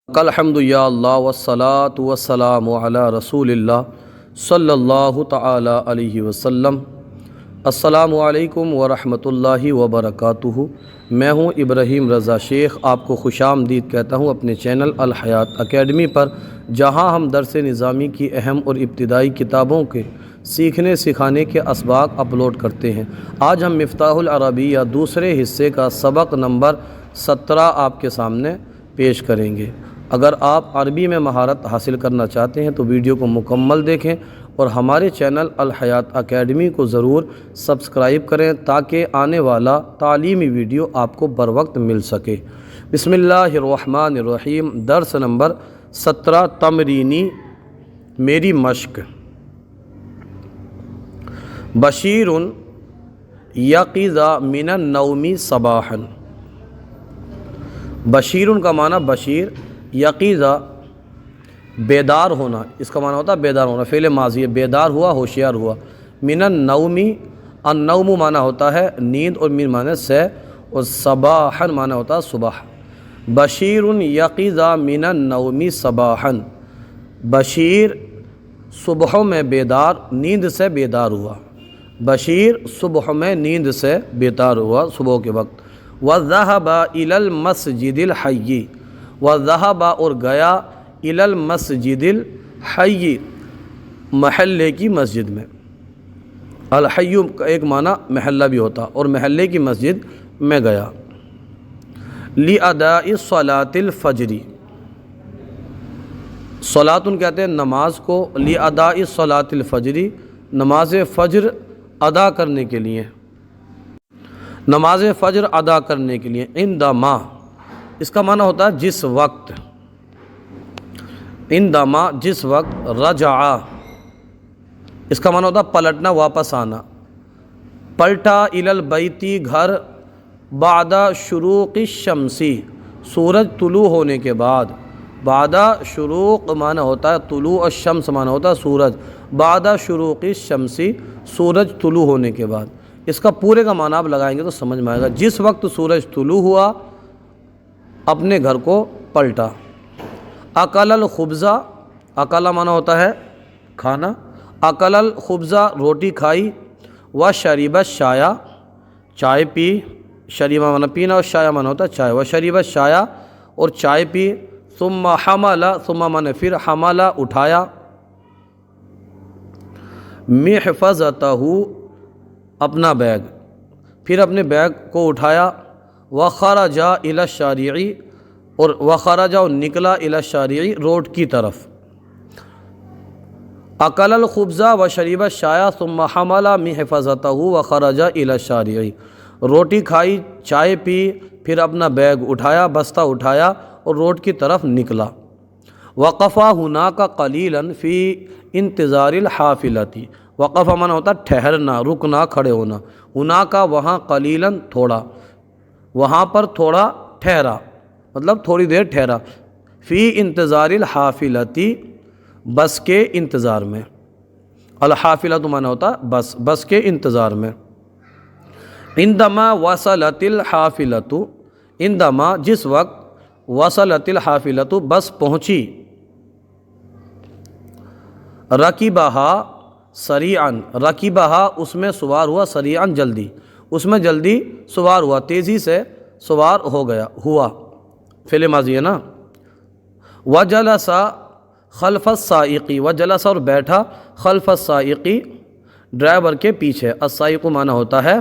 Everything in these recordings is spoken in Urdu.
الحمد یا اللہ والصلاة والسلام علی رسول اللہ صلی اللہ تعالی علیہ وسلم۔ السلام علیکم ورحمۃ اللہ وبرکاتہ۔ میں ہوں ابراہیم رضا شیخ، آپ کو خوش آمدید کہتا ہوں اپنے چینل الحیات اکیڈمی پر، جہاں ہم درس نظامی کی اہم اور ابتدائی کتابوں کے سیکھنے سکھانے کے اسباق اپلوڈ کرتے ہیں۔ آج ہم مفتاح العربیہ دوسرے حصے کا سبق نمبر 17 آپ کے سامنے پیش کریں گے۔ اگر آپ عربی میں مہارت حاصل کرنا چاہتے ہیں تو ویڈیو کو مکمل دیکھیں اور ہمارے چینل الحیات اکیڈمی کو ضرور سبسکرائب کریں تاکہ آنے والا تعلیمی ویڈیو آپ کو بر وقت مل سکے۔ بسم اللہ الرحمن الرحیم۔ درس نمبر 17 تمرینی میری مشق۔ بشیر یقظ من النوم صباحا۔ بشیر کا معنی بشیر، یقظ بیدار ہونا، اس کا معنی ہوتا ہے بیدار ہونا، فعل ماضی ہے، بیدار ہوا، ہوشیار ہوا۔ من النوم، النوم معنی ہوتا ہے نیند، اور من معنی سے، اور صباحا معنی ہوتا ہے صبح۔ بشیر یقظ من النوم صباحا، بشیر صبحوں میں بیدار، نیند سے بیدار ہوا۔ بشیر صبح میں نیند سے بیدار ہوا، صبح کے وقت۔ وذهب الى المسجد الحی، وذهب اور گیا الى المسجد الحی، محلے کی مسجد میں۔ الحی کا ایک معنی محلہ بھی ہوتا، اور محلے کی مسجد میں گیا۔ لاداء صلاۃ الفجر، صلاۃ کہتے ہیں نماز کو، لاداء صلاۃ الفجر، نماز فجر ادا کرنے کے لیے، نماز فجر ادا کرنے کے لیے۔ عندما، اس کا معنی ہوتا ہے جس وقت، عندما جس وقت، رجع اس کا معنی ہوتا ہے پلٹنا، واپس آنا، پلٹا، الی البیت گھر، بعد شروق الشمس سورج طلوع ہونے کے بعد، بعد شروق معنی ہوتا ہے طلوع، الشمس معنی ہوتا ہے سورج، بعد شروق الشمس سورج طلوع ہونے کے بعد۔ اس کا پورے کا معنی آپ لگائیں گے تو سمجھ میں آئے گا۔ جس وقت سورج طلوع ہوا اپنے گھر کو پلٹا۔ اکل الخبز، اکل معنی ہوتا ہے کھانا، اکل الخبز روٹی کھائی، وشرب الشایا چائے پی، شریبہ معنی پینا، اور شایا معنی ہوتا ہے چائے، وشرب الشایا اور چائے پی۔ ثم حمل، ثم معنی پھر، حمل اٹھایا، محفظتہ اپنا بیگ، پھر اپنے بیگ کو اٹھایا۔ وخرج الی الشارع، اور وخرج اور نکلا الی الشارع روڈ کی طرف۔ اکل الخبز وشرب الشایا ثم حمل محفظتہ وخرج الی الشارع، روٹی کھائی، چائے پی، پھر اپنا بیگ اٹھایا، بستہ اٹھایا اور روڈ کی طرف نکلا۔ وقف ہناک قلیلا فی انتظار الحافلۃ، وقف معنی ہوتا ہے ٹھہرنا، رکنا، کھڑے ہونا، ہناک وہاں، قلیلا تھوڑا، وہاں پر تھوڑا ٹھہرا، مطلب تھوڑی دیر ٹھہرا۔ فی انتظار الحافلۃ بس کے انتظار میں، الحافلۃ معنی ہوتا ہے بس، بس کے انتظار میں۔ عندما وصلت الحافلۃ، عندما جس وقت، وصلت الحافلۃ بس پہنچی، رکبہا سریعاً، رکبہا اس میں سوار ہوا، سریعاً جلدی، اس میں جلدی سوار ہوا، تیزی سے سوار ہو گیا، ہوا فعل ماضی ہے نا۔ وجلس خلف السائق، وجلس اور بیٹھا، خلف السائق ڈرائیور کے پیچھے، السائق معنی ہوتا ہے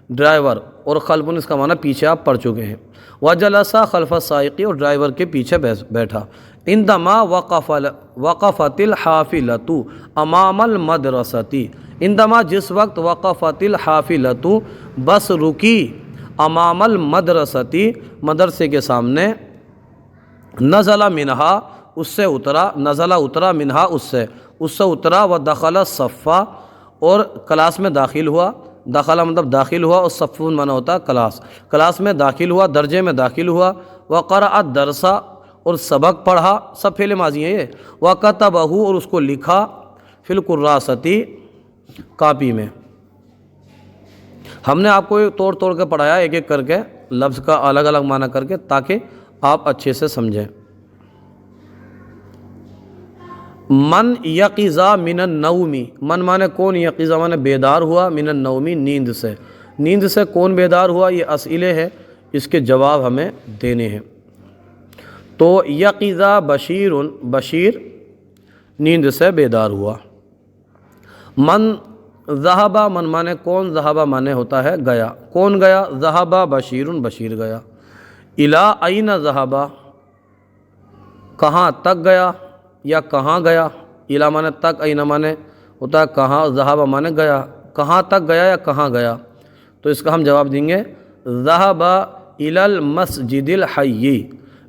ڈرائیور، اور خلف اس کا معنی پیچھے آپ پڑھ چکے ہیں۔ وجلس خلف السائق، اور ڈرائیور کے پیچھے بیٹھا۔ عندما وقفت الحافلۃ امام المدرسۃ، عندما جس وقت، وقفت الحافلۃ بس رکی، امام المدرسۃ مدرسے کے سامنے، نزل منہا اس سے اترا، نزل اترا، منہا اس سے اترا، ودخل الصف اور کلاس میں داخل ہوا، دخل مطلب داخل ہوا، اور صف معنی ہوتا ہے کلاس، کلاس میں داخل ہوا، درجے میں داخل ہوا۔ وقرأ الدرس اور سبق پڑھا، سب فعل ماضی ہیں یہ۔ وکتبہ اور اس کو لکھا، فی الکراسۃ کاپی میں۔ ہم نے آپ کو توڑ توڑ کے پڑھایا، ایک ایک کر کے لفظ کا الگ الگ معنی کر کے، تاکہ آپ اچھے سے سمجھیں۔ من یقظا من النومی، من مانے کون، یقظا مانے بیدار ہوا، من النومی نیند سے، نیند سے کون بیدار ہوا، یہ اسئلے ہیں، اس کے جواب ہمیں دینے ہیں۔ تو یقظا بشیر، بشیر نیند سے بیدار ہوا۔ من ذہبا، من مانے کون، ذہبا مانے ہوتا ہے گیا، کون گیا، ذہبا بشیر، بشیر گیا۔ الی این ذہبا، کہاں تک گیا یا کہاں گیا، الی مانے تک، این مانے ہوتا ہے کہاں، ذہبا مانے گیا، کہاں تک گیا یا کہاں گیا، تو اس کا ہم جواب دیں گے ذہب الی المسجد الحی،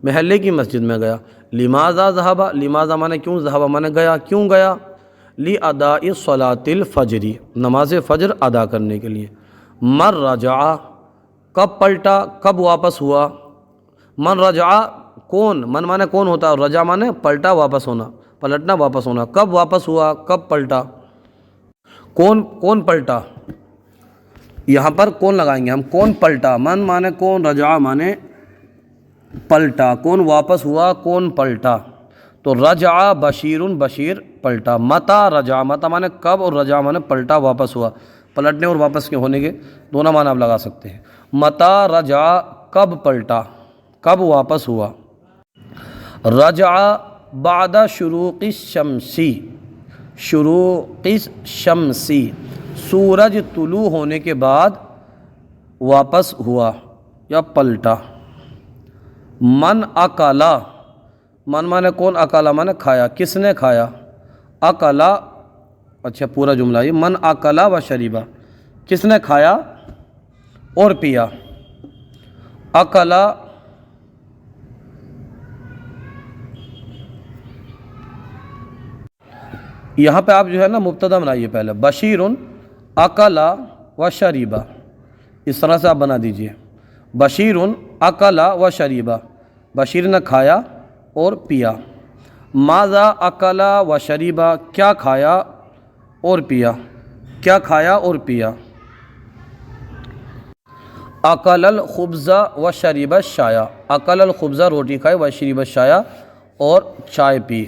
محلے کی مسجد میں گیا۔ لماذا ذہب، لماذا مانے کیوں، ذہب مانے گیا، کیوں گیا، لاداء صلاۃ الفجر، نماز فجر ادا کرنے کے لیے۔ من رجع، کب پلٹا، کب واپس ہوا، من رجع کون، من مانے کون ہوتا ہے، رجع مانے پلٹا واپس ہونا، پلٹنا واپس ہونا، کب واپس ہوا، کب پلٹا، کون پلٹا، یہاں پر کون لگائیں گے ہم، کون پلٹا، من مانے کون، رجع مانے پلٹا، کون واپس ہوا، کون پلٹا، تو رجع بشیر، بشیر پلٹا۔ متا رجع، متا مانے کب، اور رجع مانے پلٹا واپس ہوا، پلٹنے اور واپس کے ہونے کے دونوں معنی آپ لگا سکتے ہیں۔ متا رجع کب پلٹا، کب واپس ہوا۔ رجع بعد شروق الشمس، شروق الشمس سورج طلوع ہونے کے بعد واپس ہوا یا پلٹا۔ من اکلا، من مانے کون، اکلا مانے کھایا، کس نے کھایا، اکلا، اچھا پورا جملہ یہ، من اکلا و شریبا، کس نے کھایا اور پیا، اکلا یہاں پہ آپ جو ہے نا مبتدا بنائیے پہلے، بشیر اکلا و شریبا، اس طرح سے آپ بنا دیجئے، بشیر اکلا و شریبا، بشیر نے کھایا اور پیا۔ ماذا اکلا و شریبا، کیا کھایا اور پیا، کیا کھایا اور پیا۔ اکل الخبز و شریب الشائی، اکل الخبز روٹی کھائی، و شریب الشائی اور چائے پی۔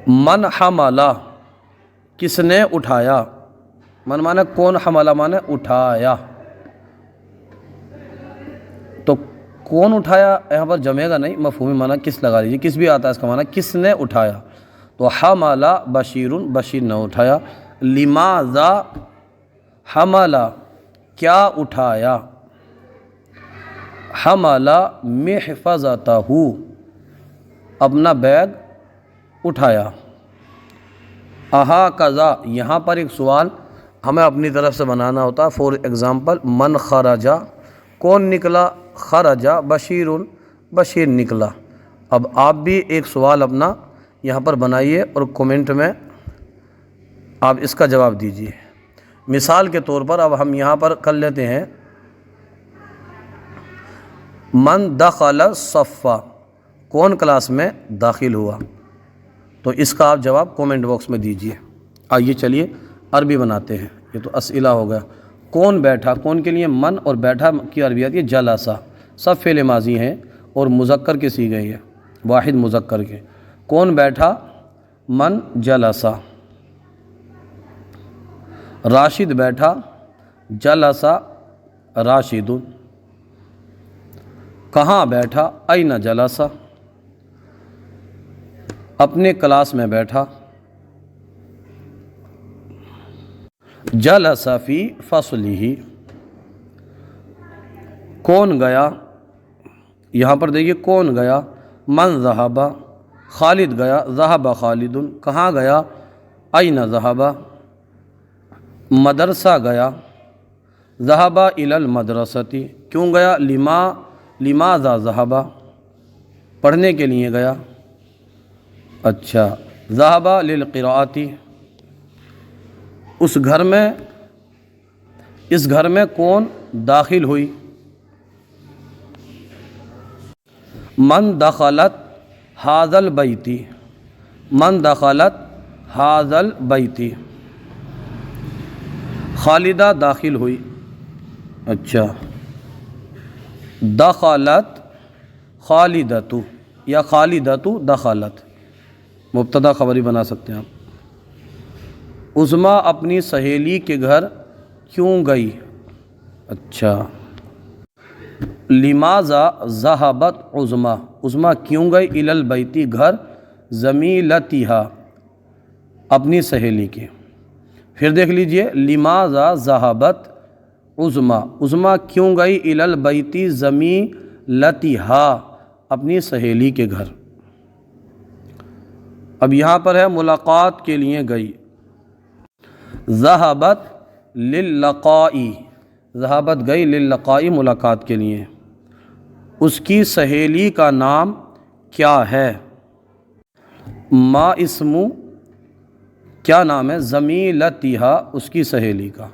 من حملا، کس نے اٹھایا، من مانے کون، حملا مانے اٹھایا، تو کون اٹھایا یہاں پر جمے گا نہیں، مفہومی معنی کس لگا دیجیے، کس بھی آتا ہے اس کا معنی کس نے اٹھایا، تو حملا بشیر، بشیر نے اٹھایا۔ لماذا حملا، کیا اٹھایا، حملا محفظتہ، اپنا بیگ اٹھایا۔ اہاکذا، یہاں پر ایک سوال ہمیں اپنی طرف سے بنانا ہوتا ہے، فور ایگزامپل، من خرجا، کون نکلا، خرجا بشیر، بشیر نکلا۔ اب آپ بھی ایک سوال اپنا یہاں پر بنائیے اور کومنٹ میں آپ اس کا جواب دیجیے۔ مثال کے طور پر اب ہم یہاں پر کر لیتے ہیں، من دخل الصف، کون کلاس میں داخل ہوا، تو اس کا آپ جواب کومنٹ باکس میں دیجیے۔ آئیے چلیے عربی بناتے ہیں، یہ تو اسئلہ ہو گیا۔ کون بیٹھا، کون کے لیے من، اور بیٹھا کی عربی آتی ہے جلسہ، سب فعل ماضی ہیں اور مذکر کے صیغے ہیں، واحد مذکر کے۔ کون بیٹھا، من جلسہ۔ راشد بیٹھا، جلسہ راشد۔ کہاں بیٹھا، این جلسہ، اپنے کلاس میں بیٹھا۔ جلس فی فصلہ، کون گیا، یہاں پر دیکھیے کون گیا، من ذہب، خالد گیا، ذہب خالد، کہاں گیا، این ذہب، مدرسہ گیا، ذہب الی المدرسۃ، کیوں گیا، لماذا ذہب، پڑھنے کے لیے گیا۔ اچھا، ذہب للقراءۃ، اس گھر میں کون داخل ہوئی۔ من دخلت ھذا البیت، من دخلت ھذا البیت، خالدہ داخل ہوئی۔ اچھا، دخلت خالدۃ یا خالدۃ دخلت، مبتدا خبری بنا سکتے ہیں آپ۔ عظمیٰ اپنی سہیلی کے گھر کیوں گئی؟ اچھا، لماذا ذہبت عظمیٰ، عظمیٰ کیوں گئی الی البیت گھر، زمیلتہا اپنی سہیلی کے۔ پھر دیکھ لیجئے، لماذا ذہبت عظمیٰ، عظمیٰ کیوں گئی الی البیت زمیلتہا اپنی سہیلی کے گھر۔ اب یہاں پر ہے ملاقات کے لیے گئی، ذہبت للقاء، ذہبت گئی للقاء ملاقات کے لیے۔ اس کی سہیلی کا نام کیا ہے؟ ما اسمو، کیا نام ہے، زمیلتہا اس کی سہیلی کا،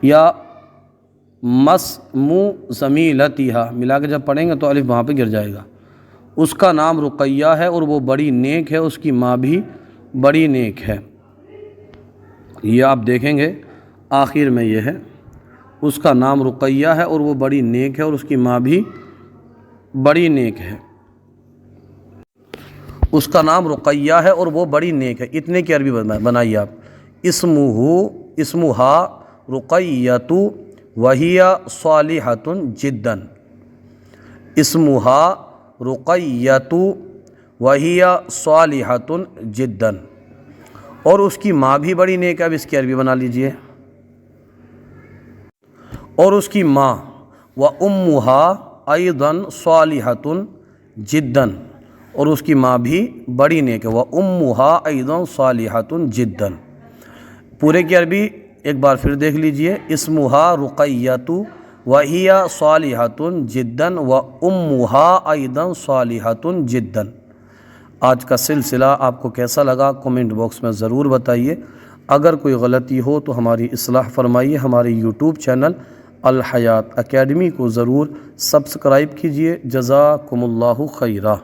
یا مسمو زمیلتہا ملا کے جب پڑھیں گے تو الف وہاں پہ گر جائے گا۔ اس کا نام رقیہ ہے اور وہ بڑی نیک ہے، اس کی ماں بھی بڑی نیک ہے۔ یہ آپ دیکھیں گے آخر میں یہ ہے، اس کا نام رقیہ ہے اور وہ بڑی نیک ہے اور اس کی ماں بھی بڑی نیک ہے۔ اس کا نام رقیہ ہے اور وہ بڑی نیک ہے، اتنے کی عربی بنائیے آپ۔ اسمہا رقیۃ وہی صالحۃ جدا، اسمہا رقیۃ وہی صالحۃ جدا، اور اس کی ماں بھی بڑی نیک ہے۔ اب اس کی عربی بنا لیجئے، اور اس کی ماں وَأُمُّهَا أَيْضًا صَالِحَةٌ جِدًّا، اور اس کی ماں بھی بڑی نیک ہے، وَأُمُّهَا أَيْضًا صَالِحَةٌ جِدًّا۔ پورے کی عربی ایک بار پھر دیکھ لیجئے، اسمها رقیۃ وَهِيَ صَالِحَةٌ جِدًّا وَأُمُّهَا أَيْضًا صَالِحَةٌ جِدًّا۔ آج کا سلسلہ آپ کو کیسا لگا کومنٹ باکس میں ضرور بتائیے۔ اگر کوئی غلطی ہو تو ہماری اصلاح فرمائیے۔ ہمارے یوٹیوب چینل الحیات اکیڈمی کو ضرور سبسکرائب کیجیے۔ جزاکم اللہ خیرہ۔